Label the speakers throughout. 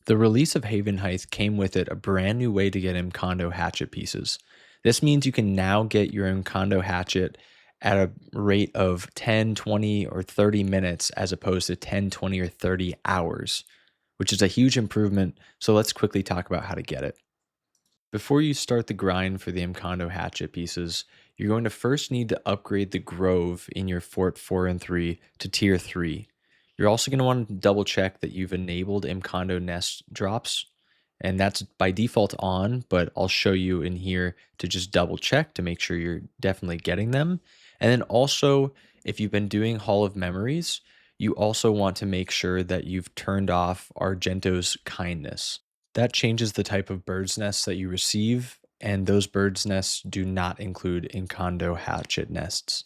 Speaker 1: The release of Havenhythe came with it a brand new way to get Imcando Hatchet pieces. This means you can now get your Imcando Hatchet at a rate of 10, 20, or 30 minutes as opposed to 10, 20, or 30 hours, which is a huge improvement. So let's quickly talk about how to get it. Before you start the grind for the Imcando Hatchet pieces, you're going to first need to upgrade the Grove in your Fort 4 and 3 to Tier 3. You're also going to want to double check that you've enabled Imcando Nest drops, and that's by default on, but I'll show you in here to just double check to make sure you're definitely getting them. And then also, if you've been doing Hall of Memories, you also want to make sure that you've turned off Argento's Kindness. That changes the type of bird's nests that you receive, and those bird's nests do not include Imcando Hatchet nests.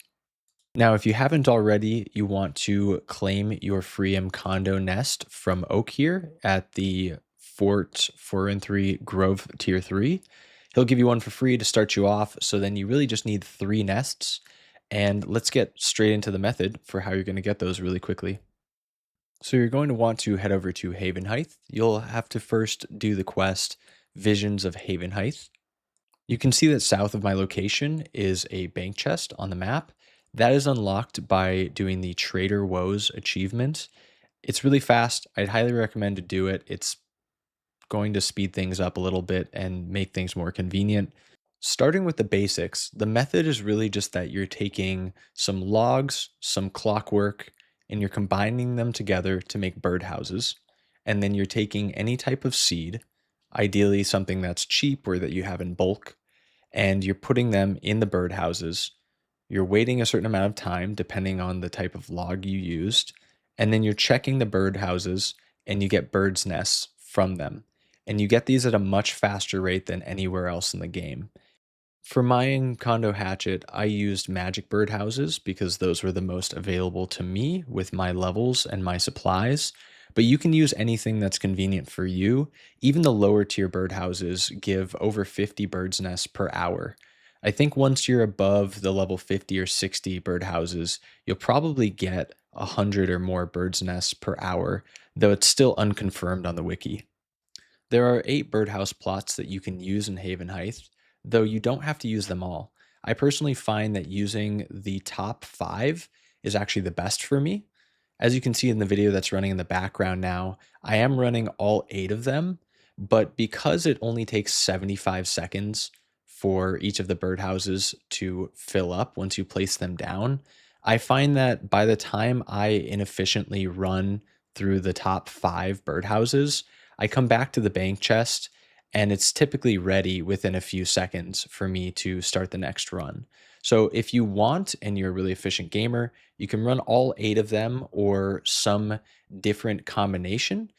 Speaker 1: Now, if you haven't already, you want to claim your free Imcando nest from Oak here at the Fort 4 and 3 Grove Tier 3. He'll give you one for free to start you off, so then you really just need 3 nests. And let's get straight into the method for how you're going to get those really quickly. So you're going to want to head over to Havenhythe. You'll have to first do the quest Visions of Havenhythe. You can see that south of my location is a bank chest on the map. That is unlocked by doing the Trader Woes achievement. It's really fast. I'd highly recommend to do it. It's going to speed things up a little bit and make things more convenient. Starting with the basics, the method is really just that you're taking some logs, some clockwork, and you're combining them together to make birdhouses. And then you're taking any type of seed, ideally something that's cheap or that you have in bulk, and you're putting them in the birdhouses. You're waiting a certain amount of time depending on the type of log you used, and then you're checking the birdhouses and you get birds' nests from them. And you get these at a much faster rate than anywhere else in the game. For my Imcando Hatchet, I used magic birdhouses because those were the most available to me with my levels and my supplies. But you can use anything that's convenient for you. Even the lower tier birdhouses give over 50 birds' nests per hour. I think once you're above the level 50 or 60 birdhouses, you'll probably get 100 or more birds' nests per hour, though it's still unconfirmed on the wiki. There are 8 birdhouse plots that you can use in Havenhythe, though you don't have to use them all. I personally find that using the top 5 is actually the best for me. As you can see in the video that's running in the background now, I am running all 8 of them, but because it only takes 75 seconds for each of the birdhouses to fill up once you place them down, I find that by the time I inefficiently run through the top 5 birdhouses, I come back to the bank chest and it's typically ready within a few seconds for me to start the next run. So if you want and you're a really efficient gamer, you can run all 8 of them or some different combination.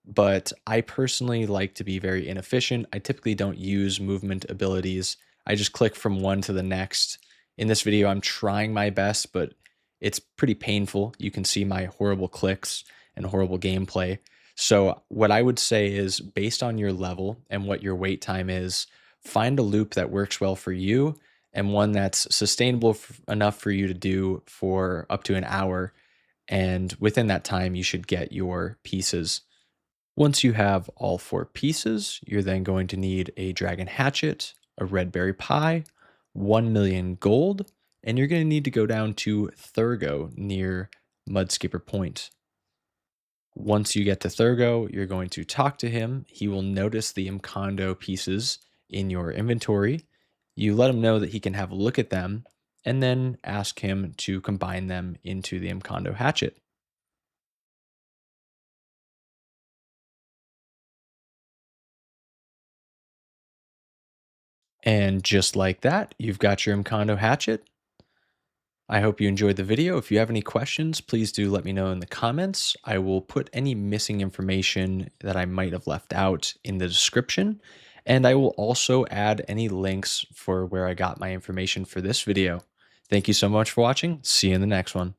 Speaker 1: But I personally like to be very inefficient. I typically don't use movement abilities. I just click from one to the next. In this video, I'm trying my best, but it's pretty painful. You can see my horrible clicks and horrible gameplay. So what I would say is based on your level and what your wait time is, find a loop that works well for you and one that's sustainable enough for you to do for up to an hour. And within that time, you should get your pieces. Once you have all 4 pieces, you're then going to need a dragon hatchet, a red berry pie, 1 million gold, and you're going to need to go down to Thurgo near Mudskipper Point. Once you get to Thurgo, you're going to talk to him. He will notice the Imcando pieces in your inventory. You let him know that he can have a look at them, and then ask him to combine them into the Imcando Hatchet. And just like that, you've got your Imcando Hatchet. I hope you enjoyed the video. If you have any questions, please do let me know in the comments. I will put any missing information that I might have left out in the description. And I will also add any links for where I got my information for this video. Thank you so much for watching. See you in the next one.